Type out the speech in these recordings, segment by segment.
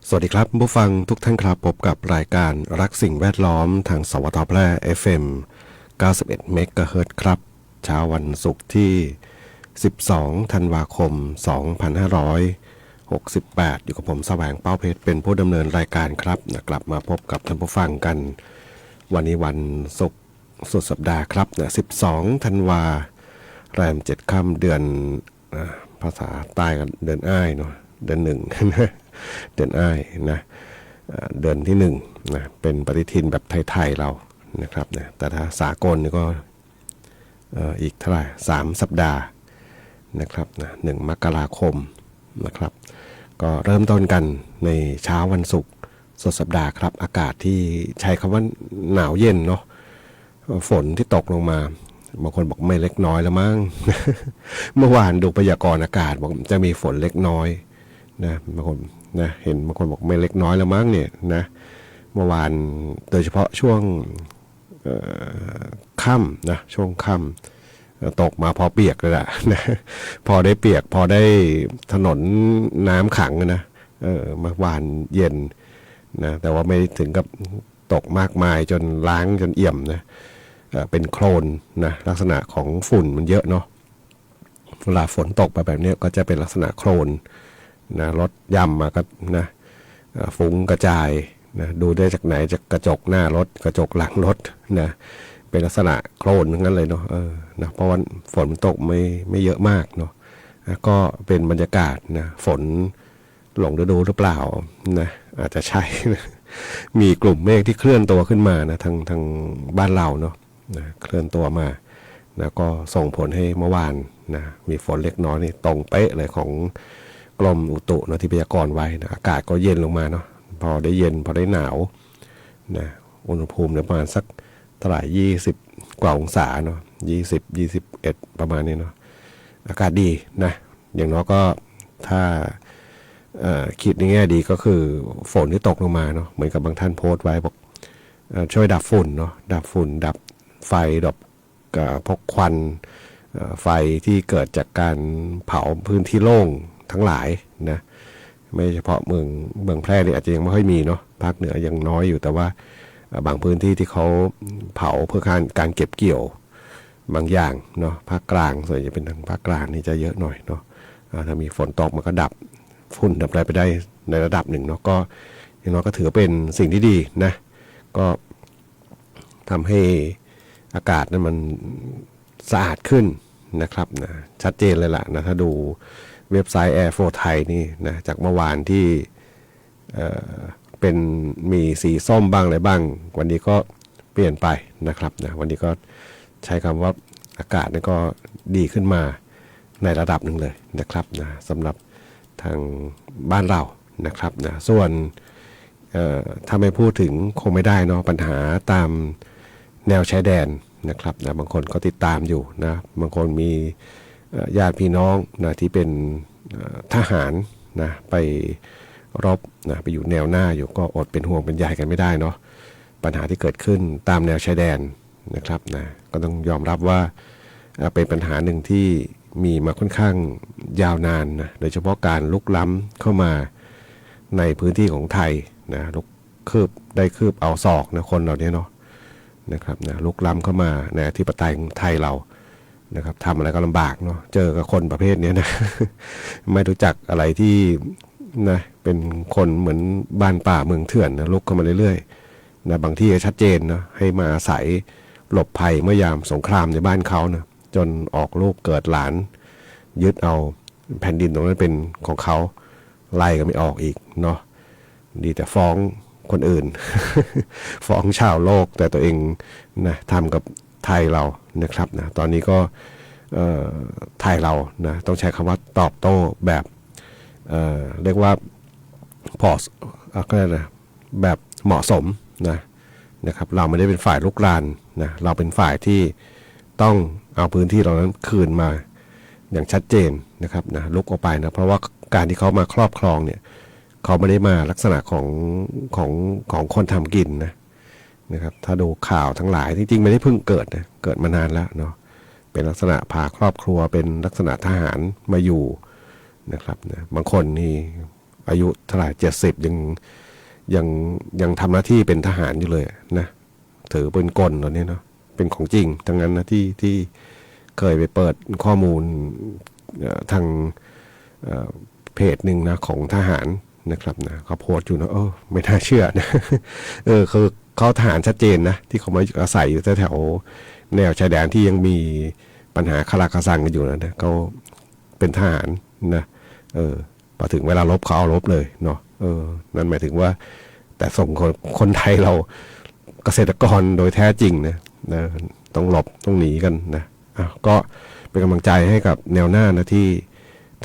สวัสดีครับผู้ฟังทุกท่านครับพบกับรายการรักสิ่งแวดล้อมทางสวทแพร่ FM 91 เมกะเฮิรตซ์ครับเช้าวันศุกร์ที่12ธันวาคม2568อยู่กับผมแสวงเป้าเพชรเป็นผู้ดำเนินรายการครับกลับมาพบกับท่านผู้ฟังกันวันนี้วันศุกร์สุดสัปดาห์ครับ12ธันวาแรม7ค่ำเดือนภาษาใต้กันเดือนอ้ายเนาะเดือนหนึ่ง เดือนอ้ายนะเดือนที่1นะเป็นปฏิทินแบบไทยๆเรานะครับนะแต่ถ้าสากลนี่ก็อีกเท่าไหร่3 สัปดาห์นะครับนะ1 มกราคมนะครับก็เริ่มต้นกันในเช้าวันศุกร์สุดสัปดาห์ครับอากาศที่ใช้คำว่าหนาวเย็นเนาะฝนที่ตกลงมาบางคนบอกไม่เล็กน้อยแล้วมั้ง เมื่อวานดูพยากรณ์อากาศบอกจะมีฝนเล็กน้อยนะบางคนนะเห็นบางคนบอกไม่เล็กน้อยแล้วมั้งเนี่ยนะเมื่อวานโดยเฉพาะช่วงค่ำนะช่วงค่ำตกมาพอเปียกเลยแหละนะพอได้เปียกพอได้ถนนน้ำขังนะเมื่อวานเย็นนะแต่ว่าไม่ถึงกับตกมากมายจนล้างจนเอี่ยมนะเป็นโคลนนะลักษณะของฝุ่นมันเยอะเนาะเวลาฝนตกไปแบบนี้ก็จะเป็นลักษณะโคลนนะรถย่ำมาก็นะฟุ้งกระจายนะดูได้จากไหนจากกระจกหน้ารถกระจกหลังรถนะเป็นลักษณะโคลนทั้งนั้นเลยเนาะนะเพราะว่าฝนตกไม่เยอะมากเนาะก็เป็นบรรยากาศนะฝนหลงฤดูหรือเปล่านะอาจจะใช่นะมีกลุ่มเมฆที่เคลื่อนตัวขึ้นมานะทางบ้านเราเนาะนะเคลื่อนตัวมานะก็ส่งผลให้เมื่อวานนะมีฝนเล็กน้อยนี่ตรงเป๊ะเลยของกรมอุตุนะที่พยากรณ์ไว้นะอากาศก็เย็นลงมาเนาะพอได้เย็นพอได้หนาวนะอุณหภูมิประมาณสักเท่าไหร่20 กว่าองศาเนาะ21ประมาณนี้เนาะอากาศดีนะอย่างน้อยก็ถ้าคิดในแง่ดีก็คือฝนที่ตกลงมาเนาะเหมือนกับบางท่านโพสต์ไว้บอกช่วยดับฝุ่นเนาะดับฝุ่นดับไฟดับพกควันไฟที่เกิดจากการเผาพื้นที่โล่งทั้งหลายนะไม่เฉพาะเมืองแพร่นี่อาจจะยังไม่ค่อยมีเนาะภาคเหนือยังน้อยอยู่แต่ว่าบางพื้นที่ที่เขาเผาเพื่อการเก็บเกี่ยวบางอย่างเนาะภาคกลางส่วนใหญ่เป็นทางภาคกลางนี่จะเยอะหน่อยเนาะถ้ามีฝนตกมันก็ดับฝุ่นดับอะไรไปได้ในระดับหนึ่งเนาะก็อย่างน้อยก็ถือเป็นสิ่งที่ดีนะก็ทำให้อากาศนั้นมันสะอาดขึ้นนะครับนะชัดเจนเลยล่ะนะถ้าดูเว็บไซต์ Air for Thai นี่นะจากเมื่อวานที่เป็นมีสีส้มบ้างอะไรบ้างวันนี้ก็เปลี่ยนไปนะครับนะวันนี้ก็ใช้คำว่าอากาศนี่ก็ดีขึ้นมาในระดับหนึ่งเลยนะครับนะสำหรับทางบ้านเรานะครับนะส่วนถ้าไม่พูดถึงคงไม่ได้เนาะปัญหาตามแนวชายแดนนะครับนะบางคนก็ติดตามอยู่นะบางคนมีญาติพี่น้องนะที่เป็นทหารนะไปรบนะไปอยู่แนวหน้าอยู่ก็อดเป็นห่วงเป็นใยกันไม่ได้เนาะปัญหาที่เกิดขึ้นตามแนวชายแดนนะครับนะก็ต้องยอมรับว่าเป็นปัญหาหนึ่งที่มีมาค่อนข้างยาวนานนะโดยเฉพาะการลุกล้ำเข้ามาในพื้นที่ของไทยนะลุกคืบเอาศอกนะคนเหล่านี้เนาะนะครับนะลุกล้ำเข้ามาในอธิปไตยของไทยเรานะครับทำอะไรก็ลำบากเนาะเจอกับคนประเภทนี้นะ ไม่รู้จักอะไรที่นะเป็นคนเหมือนบ้านป่าเมืองเถื่อนนะลุกเข้ามาเรื่อยๆนะบางที่ก็ชัดเจนนะให้มาอาศัยหลบภัยเมื่อยามสงครามในบ้านเขานะจนออกลูกเกิดหลานยึดเอาแผ่นดินตรงนั้นเป็นของเขาไล่ก็ไม่ออกอีกเนาะดีแต่ฟ้องคนอื่น ฟ้องชาวโลกแต่ตัวเองนะทำกับไทยเรานะครับนะตอนนี้ก็ไทยเรานะต้องใช้คำว่าตอบโต้แบบเรียกว่าพอก็ได้นะแบบเหมาะสมนะครับเราไม่ได้เป็นฝ่ายลุกรานนะเราเป็นฝ่ายที่ต้องเอาพื้นที่เรานั้นคืนมาอย่างชัดเจนนะครับนะลุกออกไปนะเพราะว่าการที่เขามาครอบครองเนี่ยเขาไม่ได้มาลักษณะของคนทำกินนะครับถ้าดูข่าวทั้งหลายจริงๆไม่ได้เพิ่งเกิดนะเกิดมานานแล้วเนาะเป็นลักษณะพาครอบครัวเป็นลักษณะทหารมาอยู่นะครับนะบางคนนี่ อายุเท่าไหร่70ยังยังทำหน้าที่เป็นทหารอยู่เลยนะถือเป็นกลตอนนี้เนาะเป็นของจริงทั้งนั้นนะที่เคยไปเปิดข้อมูลทางเพจหนึ่งนะของทหารนะครับนะเขาโพสต์อยู่นะไม่น่าเชื่อนะคือเขาทหารชัดเจนนะที่เขามาอาศัยอยู่แถวแนวชายแดนที่ยังมีปัญหาคาราคาซังกันอยู่นะเขาเป็นทหารนะพอถึงเวลาลบเขาเอาลบเลยเนาะนั่นหมายถึงว่าแต่ส่งคนไทยเราเกษตรกรโดยแท้จริงนะต้องหลบต้องหนีกันนะก็เป็นกำลังใจให้กับแนวหน้านะที่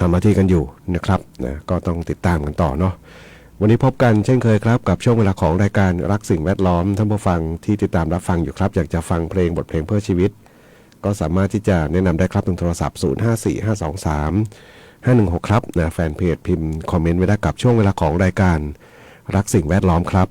ทำหน้าที่กันอยู่นะครับนะก็ต้องติดตามกันต่อเนาะวันนี้พบกันเช่นเคยครับกับช่วงเวลาของรายการรักสิ่งแวดล้อมท่านผู้ฟังที่ติดตามรับฟังอยู่ครับอยากจะฟังเพลงบทเพลงเพื่อชีวิตก็สามารถที่จะแนะนำได้ครับทางโทรศัพท์054523 516ครับนะแฟนเพจพิมพ์คอมเมนต์ไว้ได้กับช่วงเวลาของรายการรักสิ่งแวดล้อมครับ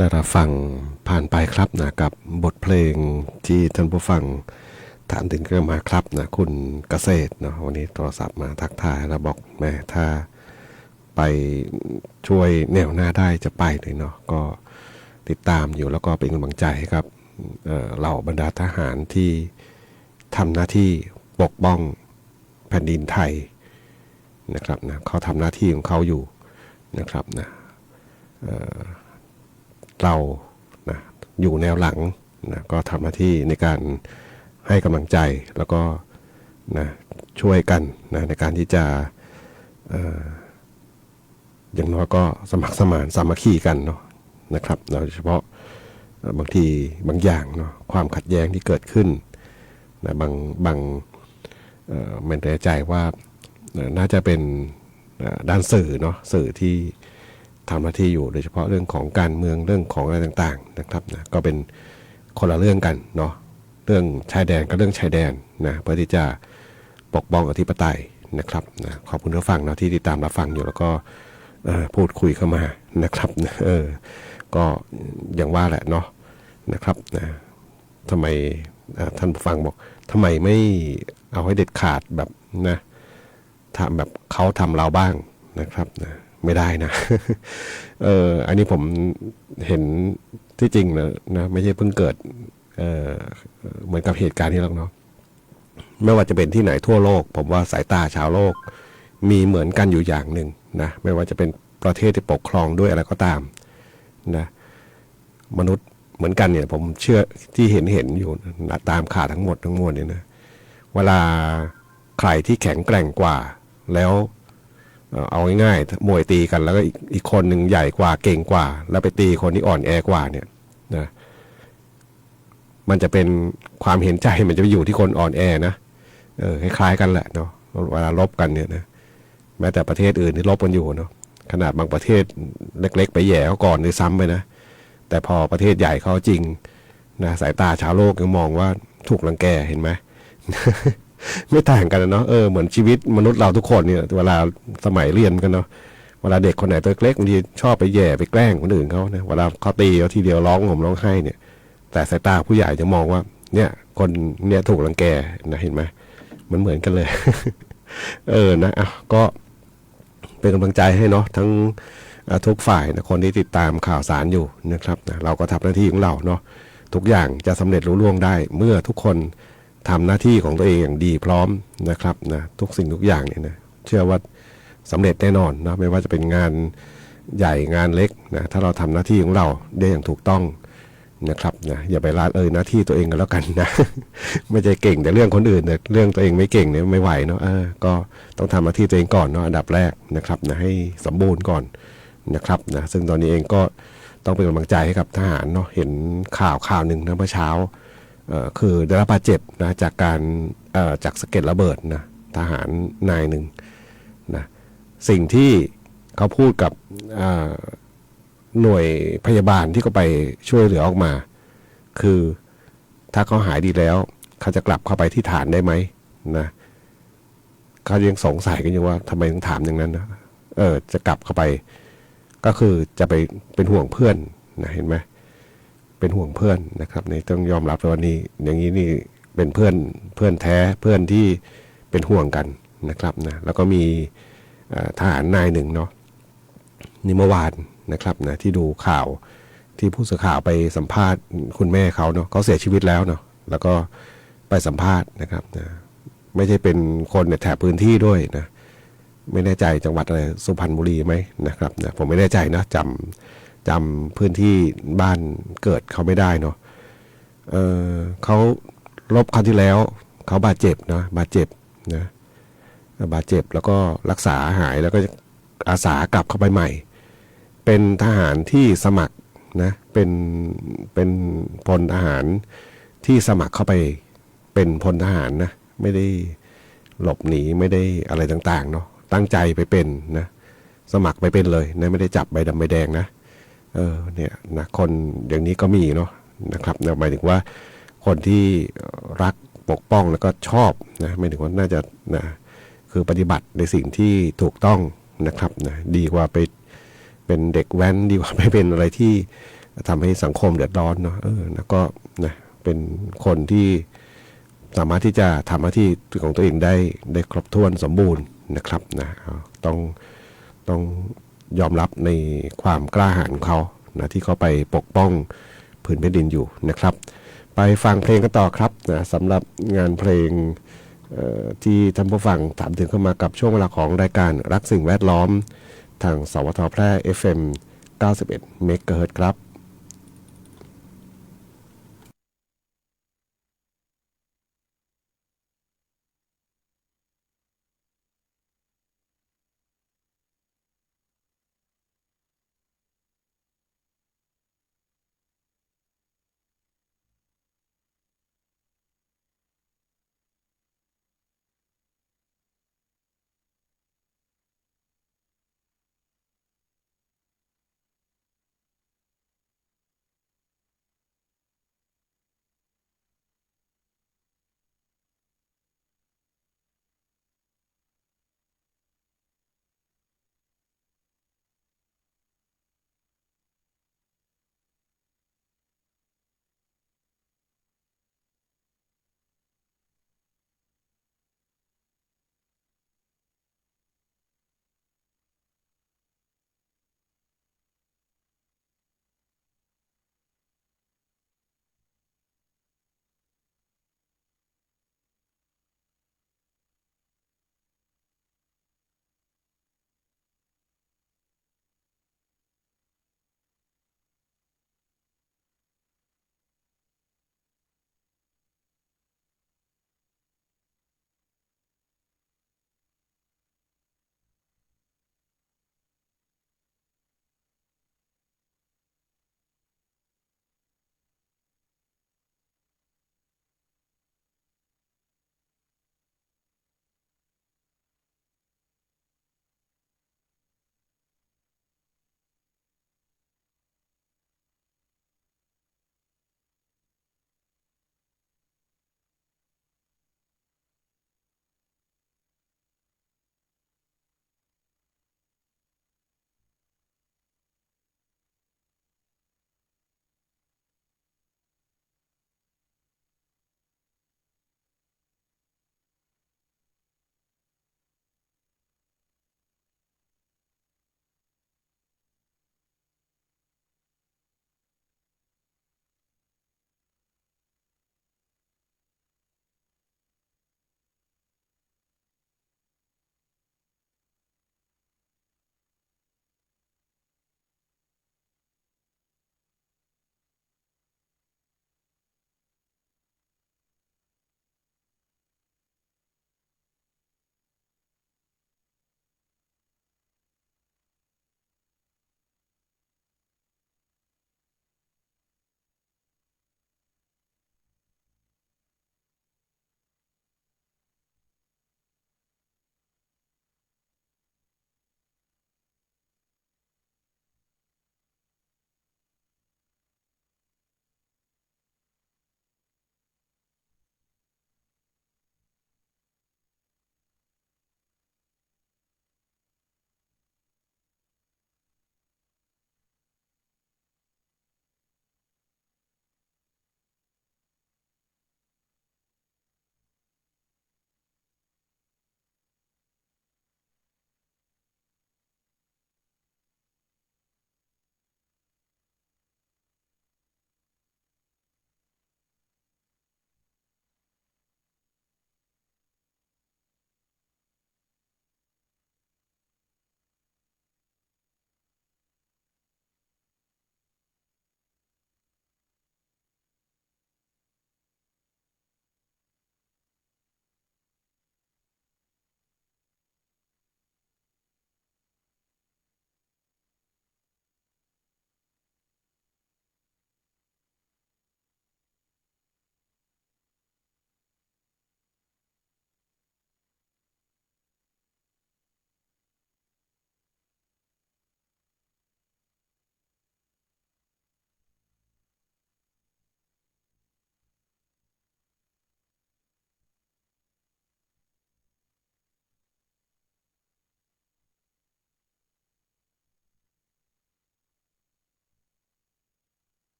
ได้รับฟังผ่านไปครับนะกับบทเพลงที่ท่านผู้ฟังถามถึงกันมาครับนะคุณเกษตรเนาะวันนี้โทรศัพท์มาทักทายแล้วบอกแม่ถ้าไปช่วยแนวหน้าได้จะไปเลยเนาะก็ติดตามอยู่แล้วก็เป็นกำลังใจให้ครับเหล่าบรรดาทหารที่ทำหน้าที่ปกป้องแผ่นดินไทยนะครับนะเขาทำหน้าที่ของเขาอยู่นะครับนะเรานะอยู่แนวหลังนะก็ทำหน้าที่ในการให้กำลังใจแล้วก็นะช่วยกันนะในการที่จะอย่างน้อยก็สมัครสมานสามัคคีกันเนาะนะครับโดยเฉพาะบางทีบางอย่างเนาะความขัดแย้งที่เกิดขึ้นนะบางไม่แน่ใจว่าน่าจะเป็นด้านสื่อเนาะสื่อที่ทำหน้าที่อยู่โดยเฉพาะเรื่องของการเมืองเรื่องของอะไรต่างๆนะครับนะก็เป็นคนละเรื่องกันเนาะเรื่องชายแดนกับเรื่องชายแดนนะเพื่อที่จะปกป้องอธิปไตยนะครับนะขอบคุณผู้ฟังเนาะที่ติดตามรับฟังอยู่แล้วก็พูดคุยเข้ามานะครับก็อย่างว่าแหละเนาะนะครับนะทำไมท่านผู้ฟังบอกทำไมไม่เอาให้เด็ดขาดแบบนะทำแบบเขาทำเราบ้างนะครับนะไม่ได้นะ อันนี้ผมเห็นที่จริงนะไม่ใช่เพิ่งเกิดเหมือนกับเหตุการณ์นี้หรอกเนาะไม่ว่าจะเป็นที่ไหนทั่วโลกผมว่าสายตาชาวโลกมีเหมือนกันอยู่อย่างหนึ่งนะไม่ว่าจะเป็นประเทศที่ปกครองด้วยอะไรก็ตามนะมนุษย์เหมือนกันเนี่ยผมเชื่อที่เห็นอยู่ตามข่าวทั้งหมดทั้งมวลเนี่ยนะเวลาใครที่แข็งแกร่งกว่าแล้วเอาง่ายๆมวยตีกันแล้วก็อีกคนหนึ่งใหญ่กว่าเก่งกว่าแล้วไปตีคนที่อ่อนแอกว่าเนี่ยนะมันจะเป็นความเห็นใจมันจะไปอยู่ที่คนอ่อนแอนะคล้ายๆกันแหละเนาะเวลาลบกันเนี่ยนะแม้แต่ประเทศอื่นที่ลบกันอยู่เนาะขนาดบางประเทศเล็กๆไปแย่เขาก่อนด้วยซ้ำไปนะแต่พอประเทศใหญ่เขาจริงนะสายตาชาวโลกยังมองว่าถูกรังแกเห็นไหม ไม่ต่างกันเนาะเหมือนชีวิตมนุษย์เราทุกคนเนี่ยเวลาสมัยเรียนกันเนาะเวลาเด็กคนไหนตัวเล็กบางทีชอบไปแย่ไปแกล้งคนอื่นเขานะเวลาเขาตีเขาทีเดียวร้องห่มร้องไห้เนี่ยแต่สายตาผู้ใหญ่จะมองว่าเนี่ยคนเนี่ยถูกรังแกนะเห็นไหมมันเหมือนกันเลย นะก็เป็นกำลังใจให้เนาะทั้งทุกฝ่ายนะคนที่ติดตามข่าวสารอยู่นะครับนะเราก็ทำหน้าที่ของเราเนาะทุกอย่างจะสำเร็จรุ่งเรืองได้เมื่อทุกคนทำหน้าที่ของตัวเองอย่างดีพร้อมนะครับนะทุกสิ่งทุกอย่างเนี่ยนะเชื่อว่าสำเร็จแน่นอนนะไม่ว่าจะเป็นงานใหญ่งานเล็กนะถ้าเราทำหน้าที่ของเราได้อย่างถูกต้องนะครับนะอย่าไปละเลยหน้าที่ตัวเองกันแล้วกันนะ ไม่ใช่เก่งแต่เรื่องคนอื่นเนี่ยเรื่องตัวเองไม่เก่งเนี่ยไม่ไหวเนาะก็ต้องทำหน้าที่ตัวเองก่อนเนาะอันดับแรกนะครับนะให้สมบูรณ์ก่อนนะครับนะซึ่งตอนนี้เองก็ต้องเป็นกำลังใจให้กับทหารเนาะเห็นข่าวหนึ่งนะเมื่อเช้าคือได้รับบาดเจ็บนะจากการจากสะเก็ดระเบิดนะทหารนายหนึ่งนะสิ่งที่เขาพูดกับหน่วยพยาบาลที่เขาไปช่วยเหลือออกมาคือถ้าเขาหายดีแล้วเขาจะกลับเข้าไปที่ฐานได้ไหมนะเขายังสงสัยกันอยู่ว่าทำไมถึงถามอย่างนั้นนะจะกลับเข้าไปก็คือจะไปเป็นห่วงเพื่อนนะเห็นไหมเป็นห่วงเพื่อนนะครับนี่ต้องยอมรับว่านี่อย่างนี้นี่เป็นเพื่อนแท้เพื่อนที่เป็นห่วงกันนะครับนะแล้วก็มีทหารนายหนึ่งเนาะนี่เมื่อวานนะครับนะที่ดูข่าวที่ผู้สื่อข่าวไปสัมภาษณ์คุณแม่เขาเนาะเขาเสียชีวิตแล้วเนาะแล้วก็ไปสัมภาษณ์นะครับนะไม่ใช่เป็นคนในแถบพื้นที่ด้วยนะไม่แน่ใจจังหวัดอะไรสุพรรณบุรีไหมนะครับนะผมไม่แน่ใจนะจำพื้นที่บ้านเกิดเขาไม่ได้เนาะเขารบคราวที่แล้วเขาบาดเจ็บนะบาดเจ็บแล้วก็รักษาหายแล้วก็อาสากลับเข้าไปใหม่เป็นทหารที่สมัครนะเป็นพลทหารที่สมัครเข้าไปเป็นพลทหารนะไม่ได้หลบหนีไม่ได้อะไรต่างๆเนาะตั้งใจไปเป็นนะสมัครไปเป็นเลยนะไม่ได้จับใบดำใบแดงนะเนี่ยนะคนอย่างนี้ก็มีเนาะนะครับหมายถึงว่าคนที่รักปกป้องแล้วก็ชอบนะหมายถึงว่าน่าจะนะคือปฏิบัติในสิ่งที่ถูกต้องนะครับนะดีกว่าไปเป็นเด็กแว้นดีกว่าไปเป็นอะไรที่ ทำให้สังคมเดือดร้อนเนาะแล้วก็นะเป็นคนที่สามารถที่จะทำหน้าที่ของตัวเองได้ครบถ้วนสมบูรณ์นะครับนะต้องต้องยอมรับในความกล้าหาญของเขานะที่เขาไปปกป้องผืนแผ่นดินอยู่นะครับไปฟังเพลงกันต่อครับนะสำหรับงานเพลงที่ท่านผู้ฟังถามถึงเข้ามากับช่วงเวลาของรายการรักสิ่งแวดล้อมทางสวทแพร่ FM 91 เมกะเฮิรตซ์ครับ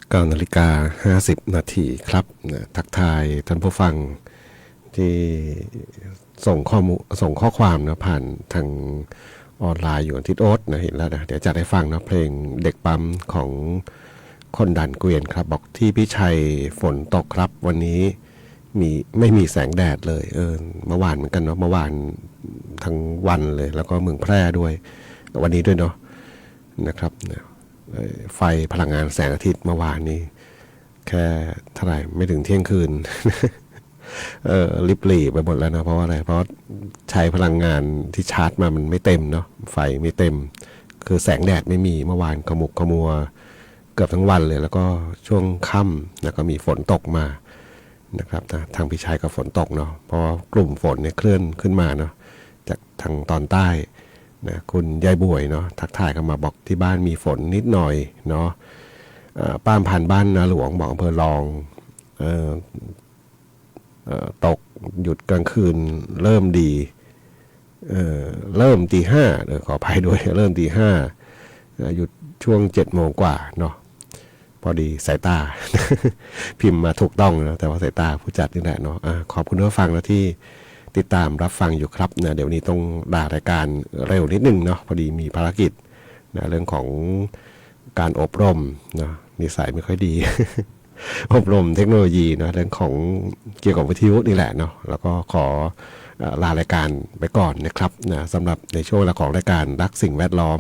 9:50 น.ครับนะทักทายท่านผู้ฟังที่ส่งข้อความนะผ่านทางออนไลน์อยู่ทิศโอ๊ตนะเห็นแล้วนะเดี๋ยวจะได้ฟังนะเพลงเด็กปั๊มของคนดันเกวียนครับบอกที่พี่ชัยฝนตกครับวันนี้ไม่มีแสงแดดเลยเมื่อวานเหมือนกันเนาะเมื่อวานทั้งวันเลยแล้วก็เมืองแพร่ด้วยวันนี้ด้วยเนาะนะครับไฟพลังงานแสงอาทิตย์เมื่อวานนี้แค่เท่าไหร่ไม่ถึงเที่ยงคืน ริบหรี่ไปหมดแล้วนะเพราะว่าอะไรเพราะใช้พลังงานที่ชาร์จมามันไม่เต็มเนาะไฟไม่เต็มคือแสงแดดไม่มีเมื่อวานขมุกขมัวเกือบทั้งวันเลยแล้วก็ช่วงค่ำแล้วก็มีฝนตกมานะครับทางพี่ชัยก็ฝนตกเนาะเพราะกลุ่มฝนเนี่ยเคลื่อนขึ้นมาเนาะจากทางตอนใต้นะคุณยายบ่วยเนาะทักทายเข้ามาบอกที่บ้านมีฝนนิดหน่อยเนาะป้ามพันบ้านนาหลวงบอกอำเภอรองตกหยุดกลางคืนเริ่มดีเริ่มตี 5ขออภัยด้วยเริ่มตี 5หยุดช่วง7 โมงกว่าเนาะพอดีสายตา พิมพ์มาถูกต้องนะแต่ว่าสายตาผู้จัดนี่แหละเนาะขอบคุณผู้ฟังนะที่ติดตามรับฟังอยู่ครับนะเดี๋ยวนี้ต้องลารายการเร็วนิดนึงเนาะพอดีมีภารกิจนะเรื่องของการอบรมเนาะนิสัยไม่ค่อยดี อบรมเทคโนโลยีนะเรื่องของเกี่ยวกับวิทยุนี่แหละเนาะแล้วก็ขอลารายการไปก่อนนะครับนะสำหรับในช่วงเวลาของรายการรักสิ่งแวดล้อม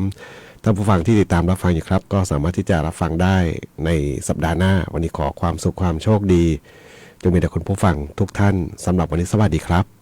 ท่านผู้ฟังที่ติดตามรับฟังอยู่ครับก็สามารถที่จะรับฟังได้ในสัปดาห์หน้าวันนี้ขอความสุขความโชคดีจงมีแต่คุณผู้ฟังทุกท่านสำหรับวันนี้สวัสดีครับ